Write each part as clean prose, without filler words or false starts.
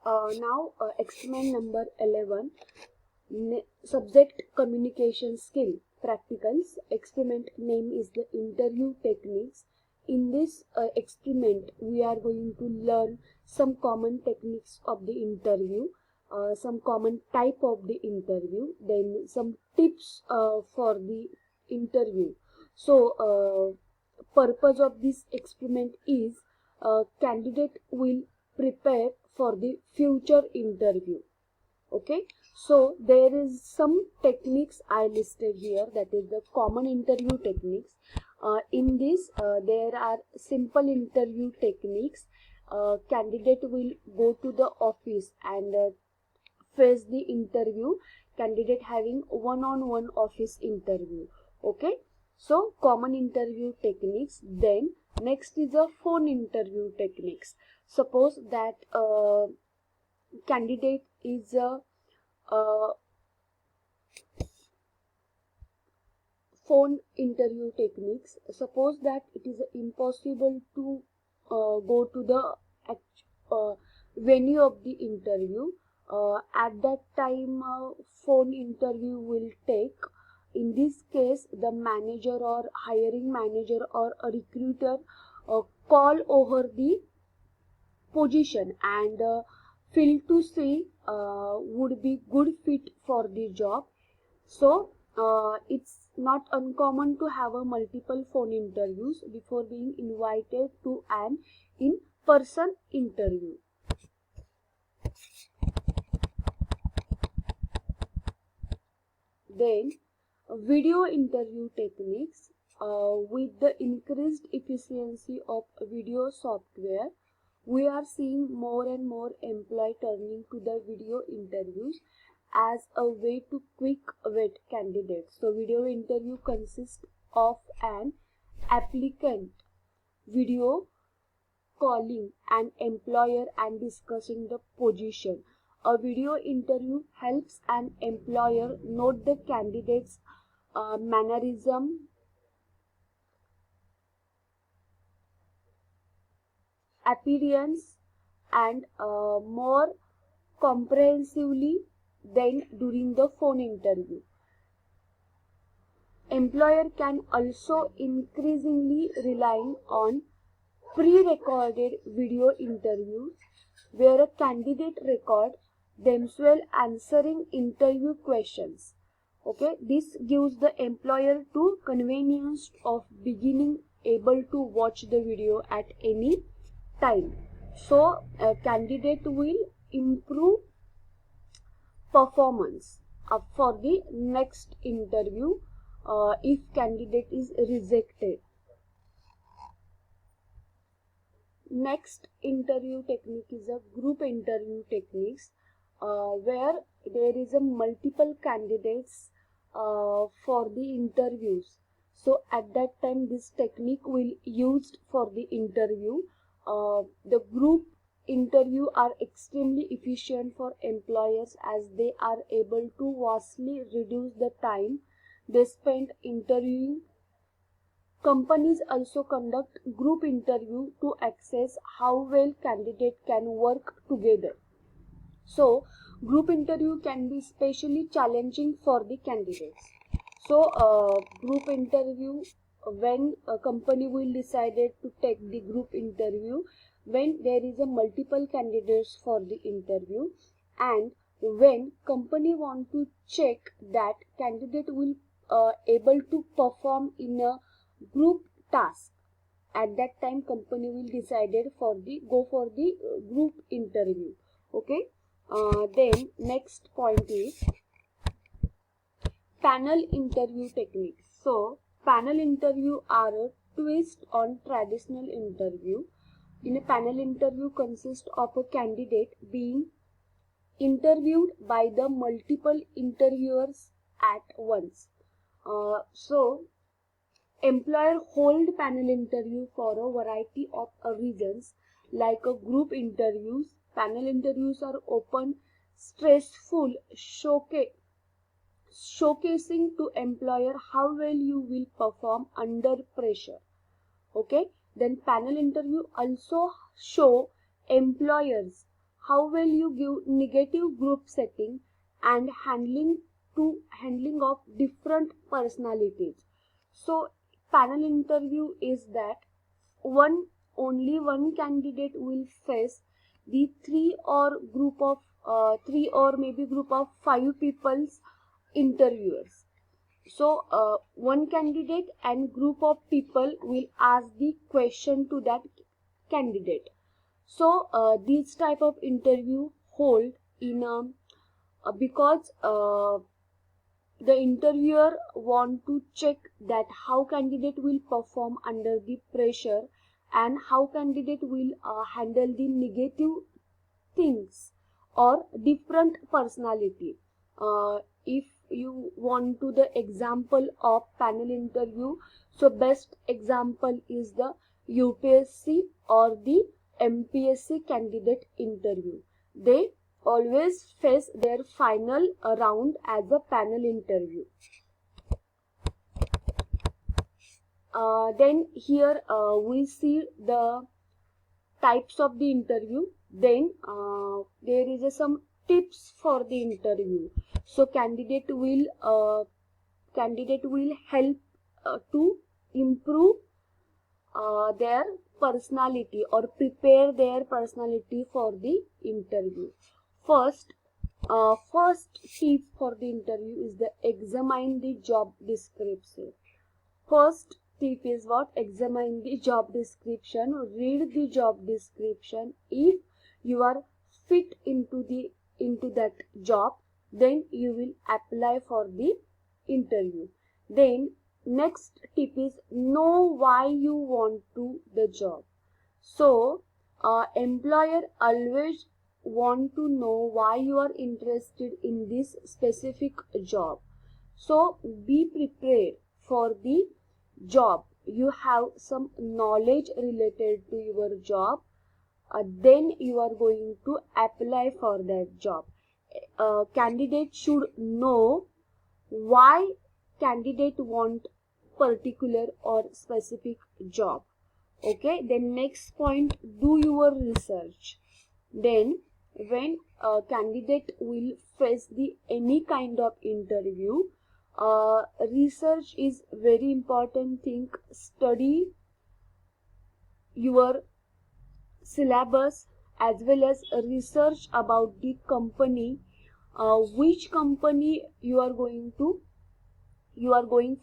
Now experiment number 11, subject communication skill practicals. Experiment name is the interview techniques. In this experiment we are going to learn some common techniques of the interview, some common type of the interview, then some tips for the interview. So purpose of this experiment is candidate will prepare for the future interview. Okay, so there is some techniques I listed here, that is the common interview techniques. In this there are simple interview techniques. Candidate will go to the office and face the interview, candidate having one-on-one office interview. Okay, so common interview techniques. Then next is a phone interview techniques. Suppose that candidate is a phone interview techniques. Suppose that it is impossible to go to the venue of the interview. At that time phone interview will take. In this case the manager or hiring manager or a recruiter call over the position and feel to see would be good fit for the job. So it's not uncommon to have a multiple phone interviews before being invited to an in-person interview. Then video interview techniques. With the increased efficiency of video software, we are seeing more and more employees turning to the video interviews as a way to quick vet candidates. So video interview consists of an applicant video calling an employer and discussing the position. A video interview helps an employer note the candidate's mannerism, appearance, and more comprehensively than during the phone interview. Employer can also increasingly rely on pre-recorded video interviews where a candidate record themselves answering interview questions. Okay, this gives the employer to convenience of beginning able to watch the video at any time. So a candidate will improve performance for the next interview if candidate is rejected. Next interview technique is a group interview techniques, where there is a multiple candidates for the interviews. So at that time this technique will used for the interview. The group interview are extremely efficient for employers as they are able to vastly reduce the time they spend interviewing. Companies also conduct group interview to assess how well candidate can work together. So group interview can be especially challenging for the candidates. So group interview, when a company will decided to take the group interview, when there is a multiple candidates for the interview and when company want to check that candidate will able to perform in a group task, at that time company will decided for the go for the group interview. Okay, then next point is panel interview techniques. So panel interview are a twist on traditional interview. In a panel interview consists of a candidate being interviewed by the multiple interviewers at once. So employer hold panel interview for a variety of reasons, like a group interviews. Panel interviews are open, stressful, showcasing to employer how well you will perform under pressure. Okay, then panel interview also show employers how will you give negative group setting and handling of different personalities. So panel interview is that only one candidate will face the three or maybe group of five people's interviewers. So one candidate and group of people will ask the question to that candidate. So this type of interview hold in because the interviewer want to check that how candidate will perform under the pressure and how candidate will handle the negative things or different personality. If you want to the example of panel interview, so best example is the UPSC or the MPSC candidate interview. They always face their final round as a panel interview. Then here we see the types of the interview. Then there is some tips for the interview. So candidate will help to improve their personality or prepare their personality for the interview. First tip for the interview is the examine the job description. First tip is what? Examine the job description. Read the job description. If you are fit into that job, then you will apply for the interview. Then next tip is know why you want to the job. So employer always want to know why you are interested in this specific job. So be prepared for the job. You have some knowledge related to your job. Then you are going to apply for that job. Candidate should know why candidate want particular or specific job. Okay, then next point, do your research. Then when a candidate will face the any kind of interview, research is very important thing. Study your syllabus as well as research about the company, which company you are going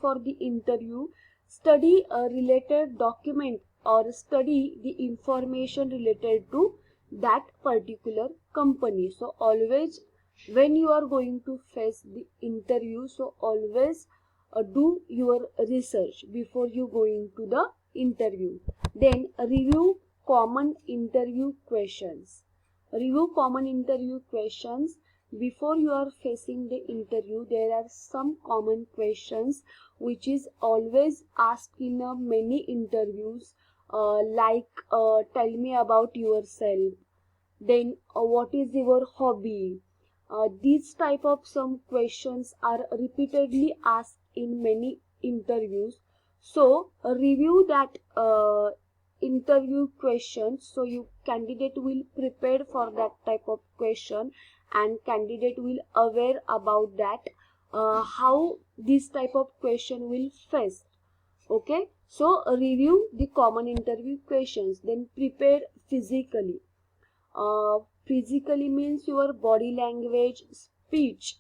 for the interview. Study a related document or study the information related to that particular company. So always when you are going to face the interview, so always do your research before you going to the interview. Then review common interview questions. Review common interview questions. Before you are facing the interview, there are some common questions which is always asked in many interviews, like tell me about yourself, then what is your hobby. These type of some questions are repeatedly asked in many interviews. So review that interview questions, so you candidate will prepare for that type of question and candidate will aware about that how this type of question will face. Okay, so review the common interview questions. Then prepare physically. Physically means your body language, speech.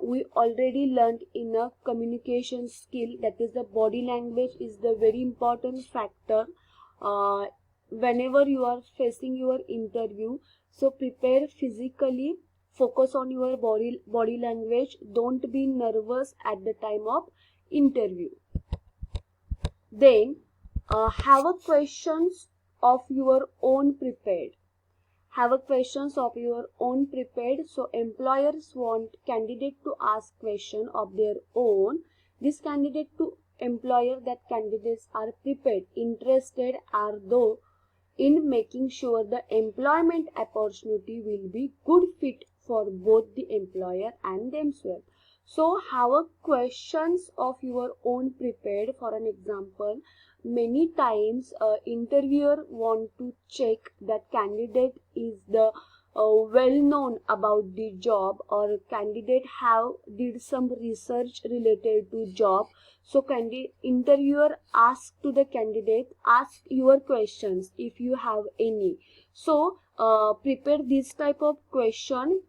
We already learned in a communication skill, that is the body language is the very important factor whenever you are facing your interview. So prepare physically, focus on your body language, don't be nervous at the time of interview. Then have a questions of your own prepared. So employers want candidate to ask question of their own. This candidate to employer that candidates are prepared, interested are though in making sure the employment opportunity will be good fit for both the employer and themselves. So have a questions of your own prepared. For an example, many times interviewer want to check that candidate is the well known about the job, or candidate have did some research related to job. So candidate interviewer ask to the candidate, ask your questions if you have any. So prepare this type of question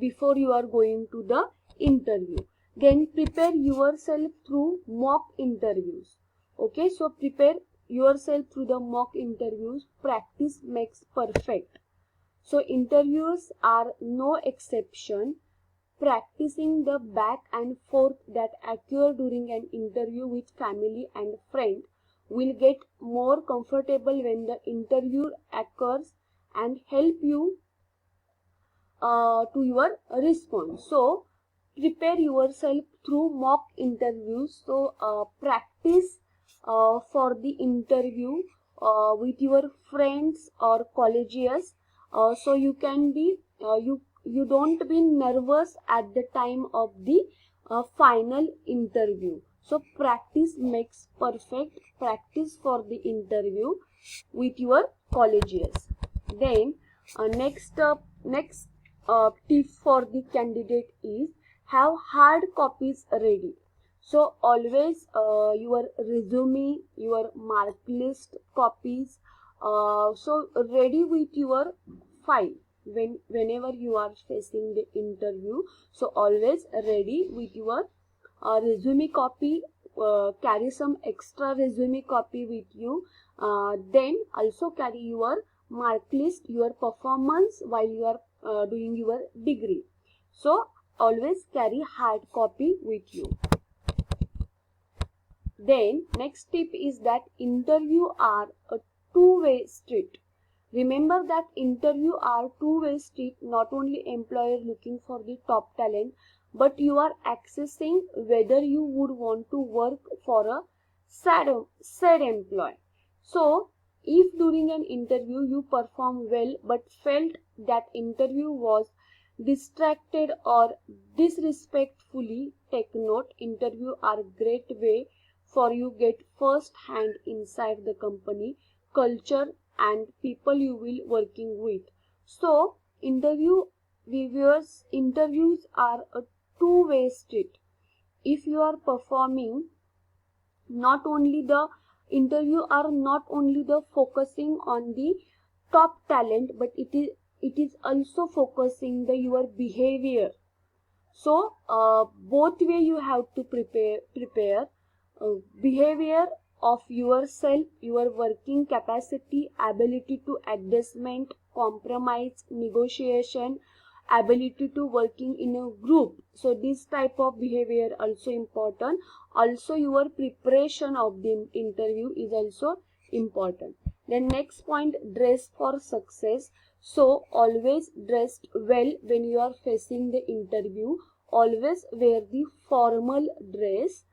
before you are going to the interview. Then prepare yourself through mock interviews. Okay, so prepare yourself through the mock interviews. Practice makes perfect. So interviews are no exception. Practicing the back and forth that occur during an interview with family and friend will get more comfortable when the interview occurs and help you to your response. So prepare yourself through mock interviews. So practice for the interview with your friends or colleagues, so you can be you don't be nervous at the time of the final interview. So practice makes perfect. Practice for the interview with your colleagues. Then next tip for the candidate is have hard copies ready. So always your resume, your mark list copies, so ready with your file whenever you are facing the interview. So always ready with your resume copy. Carry some extra resume copy with you. Then also carry your mark list, your performance while you are doing your degree. So always carry hard copy with you. Then next tip is that interview are a two-way street. Remember that interview are two-way street. Not only employer looking for the top talent, but you are accessing whether you would want to work for a said employee. So if during an interview you perform well but felt that interview was distracted or disrespectfully, take note. Interview are great way for you get first hand inside the company culture and people you will working with. So interviews are a two-way street. If you are performing, not only the interview are not only the focusing on the top talent, but it is also focusing the your behavior. So both way you have to prepare behavior of yourself, your working capacity, ability to adjustment, compromise, negotiation, ability to working in a group. So this type of behavior also important. Also your preparation of the interview is also important. Then next point, dress for success. So always dressed well when you are facing the interview. Always wear the formal dress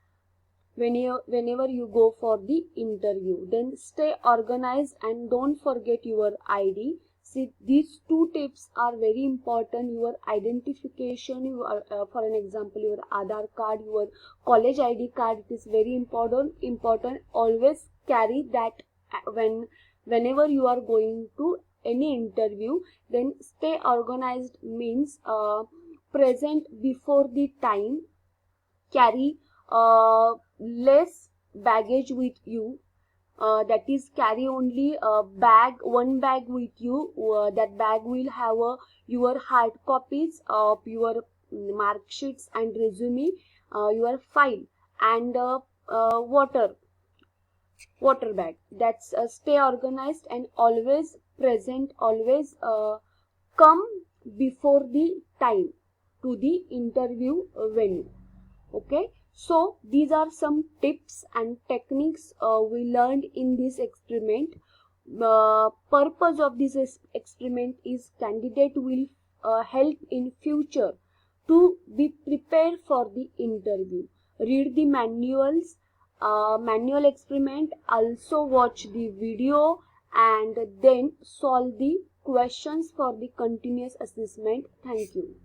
whenever you go for the interview. Then stay organized and don't forget your ID. See, these two tips are very important. Your identification, for an example, your Aadhaar card, your college ID card, it is very important. Always carry that whenever you are going to any interview. Then stay organized means present before the time. Carry less baggage with you, that is carry only one bag with you. That bag will have your hard copies of your mark sheets and resume, your file, and water bag. That's stay organized and always present. Always come before the time to the interview venue. Okay, so these are some tips and techniques we learned in this experiment. Purpose of this experiment is candidate will help in future to be prepared for the interview. Read the manual experiment, also watch the video, and then solve the questions for the continuous assessment. Thank you.